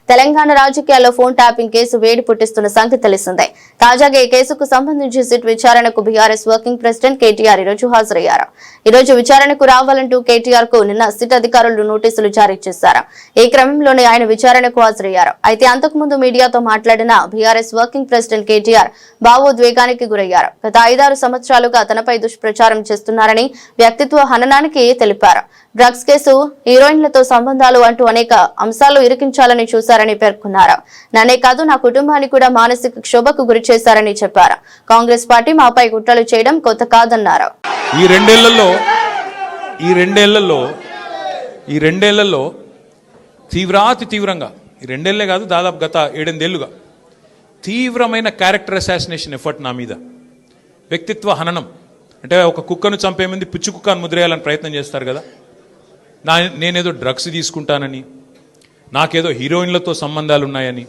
తెలంగాణ రాజకీయాల్లో phone tapping case వేడి పుట్టిస్తున్న సంగతి తెలిసిందే. తాజాగా ఈ కేసుకు సంబంధించి సిట్ విచారణకు బీఆర్ఎస్ వర్కింగ్ ప్రెసిడెంట్ కేటీఆర్ ఈరోజు హాజరయ్యారు. ఈ రోజు విచారణకు రావాలంటూ కేటీఆర్ కు నిన్న సిట్ అధికారులు నోటీసులు జారీ చేశారు. ఈ క్రమంలోనే ఆయన విచారణకు హాజరయ్యారు. అయితే అంతకుముందు మీడియాతో మాట్లాడిన బీఆర్ఎస్ వర్కింగ్ ప్రెసిడెంట్ కేటీఆర్ భావోద్వేగానికి గురయ్యారు. గత 5-6 సంవత్సరాలుగా తనపై దుష్ప్రచారం చేస్తున్నారని, వ్యక్తిత్వ హననానికి తెలిపారు. డ్రగ్స్ కేసు, హీరోయిన్లతో సంబంధాలు అంటూ అనేక అంశాలు ఇరికించాలని చూశారని పేర్కొన్నారు. నన్నే కాదు, నా కుటుంబాన్ని కూడా మానసిక క్షోభకు గురి చేశారని చెప్పారు. కాంగ్రెస్ పార్టీ మాపై కుట్రలు చేయడం కొత్త కాదన్నారు. ఈ రెండేళ్లలో తీవ్రంగా, ఈ రెండేళ్లే కాదు, దాదాపు గత 7-8 ఏళ్లుగా తీవ్రమైన క్యారెక్టర్ అసాసినేషన్ ఎఫర్ట్ నా మీద, వ్యక్తిత్వ హననం. అంటే ఒక కుక్కను చంపే ముందు పిచ్చి కుక్కను ముద్రేయాలని ప్రయత్నం చేస్తారు కదా, నేనేదో డ్రగ్స్ తీసుకుంటానని, నాకేదో హీరోయిన్లతో సంబంధాలు ఉన్నాయని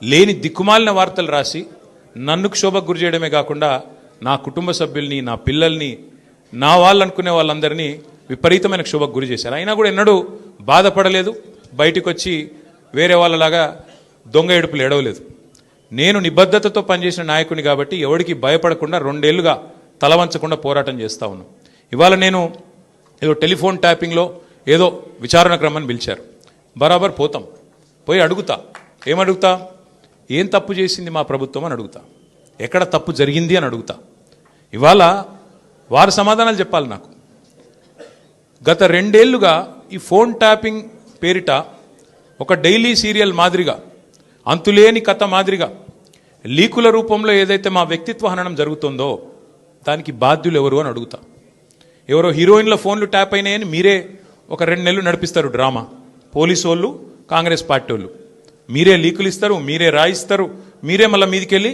లేని దిక్కుమాలిన వార్తలు రాసి నన్ను క్షోభకు గురి చేయడమే కాకుండా నా కుటుంబ సభ్యుల్ని, నా పిల్లల్ని, నా వాళ్ళు అనుకునే వాళ్ళందరినీ విపరీతమైన క్షోభకు గురి చేశారు. అయినా కూడా ఎన్నడూ బాధపడలేదు, బయటకు వచ్చి వేరే వాళ్ళలాగా దొంగ ఏడుపులు ఎడవలేదు. నేను నిబద్ధతతో పనిచేసిన నాయకుని కాబట్టి ఎవడికి భయపడకుండా 2 ఏళ్లుగా తలవంచకుండా పోరాటం చేస్తూ ఉన్నాను. ఇవాళ నేను ఏదో టెలిఫోన్ ట్యాపింగ్లో ఏదో విచారణ క్రమాన్ని పిలిచారు. బరాబర్ పోతాం, పోయి అడుగుతా. ఏమడుగుతా? ఏం తప్పు చేసింది మా ప్రభుత్వం అని అడుగుతా, ఎక్కడ తప్పు జరిగింది అని అడుగుతా. ఇవాళ వారు సమాధానాలు చెప్పాలి నాకు. గత 2 ఏళ్లుగా ఈ ఫోన్ ట్యాపింగ్ పేరిట ఒక డైలీ సీరియల్ మాదిరిగా, అంతులేని కథ మాదిరిగా లీకుల రూపంలో ఏదైతే మా వ్యక్తిత్వ హననం జరుగుతుందో దానికి బాధ్యులు ఎవరు అని అడుగుతా. ఎవరో హీరోయిన్ల ఫోన్లు ట్యాప్ అయినాయని మీరే ఒక 2 నెలలు నడిపిస్తారు డ్రామా. పోలీసు వాళ్ళు, కాంగ్రెస్ పార్టీ వాళ్ళు మీరే లీకులు ఇస్తారు, మీరే రాయిస్తారు, మీరే మళ్ళీ మీదికెళ్ళి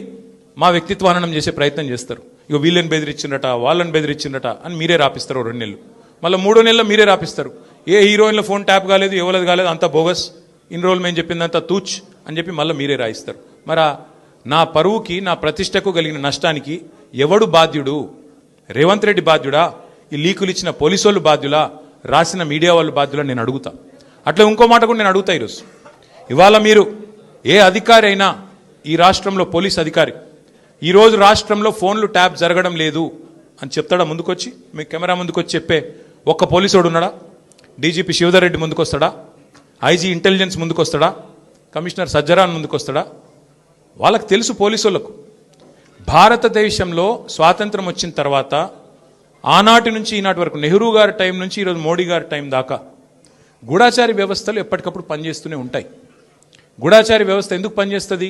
మా వ్యక్తిత్వ హననం చేసే ప్రయత్నం చేస్తారు. ఇక వీళ్ళని బెదిరించిందట, వాళ్ళని బెదిరించిందట అని మీరే రాపిస్తారు 2 నెలలు. మళ్ళీ 3వ నెలలో మీరే రాపిస్తారు. ఏ హీరోయిన్ల ఫోన్ ట్యాప్ కాలేదు, ఎవరిది కాలేదు, అంతా బోగస్, ఇన్ని రోజులు మేము చెప్పిందంతా తూచ్ అని చెప్పి మళ్ళీ మీరే రాయిస్తారు. మరి నా పరువుకి, నా ప్రతిష్టకు కలిగిన నష్టానికి ఎవడు బాధ్యుడు? రేవంత్ రెడ్డి బాధ్యుడా? ఈ లీకులు ఇచ్చిన పోలీసు వాళ్ళు బాధ్యులా? రాసిన మీడియా వాళ్ళు బాధ్యులా? నేను అడుగుతా. అట్లా ఇంకో మాట కూడా నేను అడుగుతా. ఈరోజు ఇవాళ మీరు ఏ అధికారి అయినా, ఈ రాష్ట్రంలో పోలీస్ అధికారి ఈరోజు రాష్ట్రంలో ఫోన్లు ట్యాప్ జరగడం లేదు అని చెప్తాడా? ముందుకొచ్చి మీ కెమెరా ముందుకొచ్చి చెప్పే ఒక్క పోలీసుడు ఉన్నాడా? డీజీపీ శివధర్ రెడ్డి ముందుకు వస్తాడా? ఐజీ ఇంటెలిజెన్స్ ముందుకు వస్తాడా? కమిషనర్ సజ్జరాన్ ముందుకు వస్తాడా? వాళ్ళకి తెలుసు, పోలీసు వాళ్ళకు. భారతదేశంలో స్వాతంత్రం వచ్చిన తర్వాత ఆనాటి నుంచి ఈనాటి వరకు, నెహ్రూ గారి టైం నుంచి ఈరోజు మోడీ గారి టైం దాకా గూఢాచారి వ్యవస్థలు ఎప్పటికప్పుడు పనిచేస్తూనే ఉంటాయి. గూఢాచారి వ్యవస్థ ఎందుకు పనిచేస్తుంది?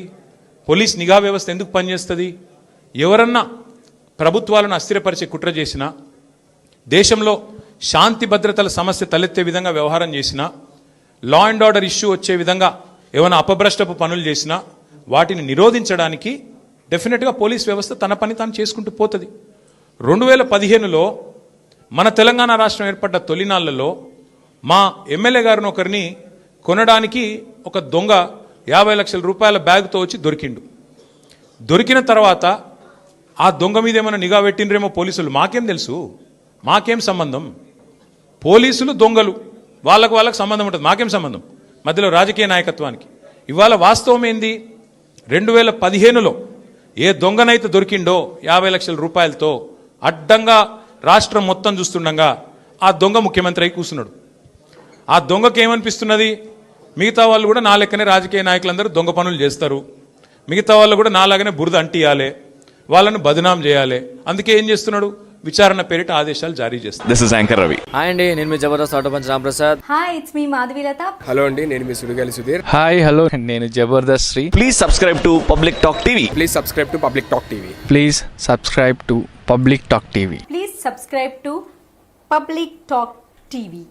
పోలీస్ నిఘా వ్యవస్థ ఎందుకు పనిచేస్తుంది? ఎవరన్నా ప్రభుత్వాలను అస్థిరపరిచే కుట్ర చేసినా, దేశంలో శాంతి భద్రతల సమస్య తలెత్తే విధంగా వ్యవహారం చేసినా, లా అండ్ ఆర్డర్ ఇష్యూ వచ్చే విధంగా ఏమైనా అపభ్రష్టపు పనులు చేసినా వాటిని నిరోధించడానికి డెఫినెట్గా పోలీస్ వ్యవస్థ తన పని తాను చేసుకుంటూ పోతుంది. 2015లో మన తెలంగాణ రాష్ట్రం ఏర్పడ్డ తొలినాళ్లలో మా ఎమ్మెల్యే గారిని ఒకరిని కొనడానికి ఒక దొంగ 50 లక్షల రూపాయల బ్యాగ్తో వచ్చి దొరికిండు. దొరికిన తర్వాత ఆ దొంగ మీద ఏమైనా నిఘా పెట్టినరేమో పోలీసులు. మాకేం తెలుసు? మాకేం సంబంధం? పోలీసులు దొంగలు, వాళ్ళకు సంబంధం ఉంటుంది, మాకేం సంబంధం? మధ్యలో రాజకీయ నాయకత్వానికి. ఇవాళ వాస్తవం ఏంది? 2015లో ఏ దొంగనైతే దొరికిండో 50 లక్షల రూపాయలతో అడ్డంగా రాష్ట్రం మొత్తం చూస్తుండగా ఆ దొంగ ముఖ్యమంత్రి అయి కూర్చున్నాడు. ఆ దొంగకి ఏమనిపిస్తున్నది? మిగతా వాళ్ళు కూడా నా లెక్కనే రాజకీయ నాయకులందరూ దొంగ పనులు చేస్తారు, మిగతా వాళ్ళు కూడా నాలాగనే బురద అంటియాలి, వాళ్ళను బదనాం చేయాలి. అందుకే ఏం చేస్తున్నాడు? విచారణ పేరిట ఆదేశాలు జారీ చేస్తారు. This is anchor Ravi. Hi అండి, నేను మీ Jabardasth auto punch Ramprasad. Hi, it's me Madhavilatha. Hello అండి, నేను మీ సుడిగాలి సుధీర్. హాయ్ హలో, నేను Jabardasth Sri. Please subscribe to Public Talk TV. Please subscribe to Public Talk TV. Please subscribe to Public Talk TV. Please subscribe to Public Talk TV.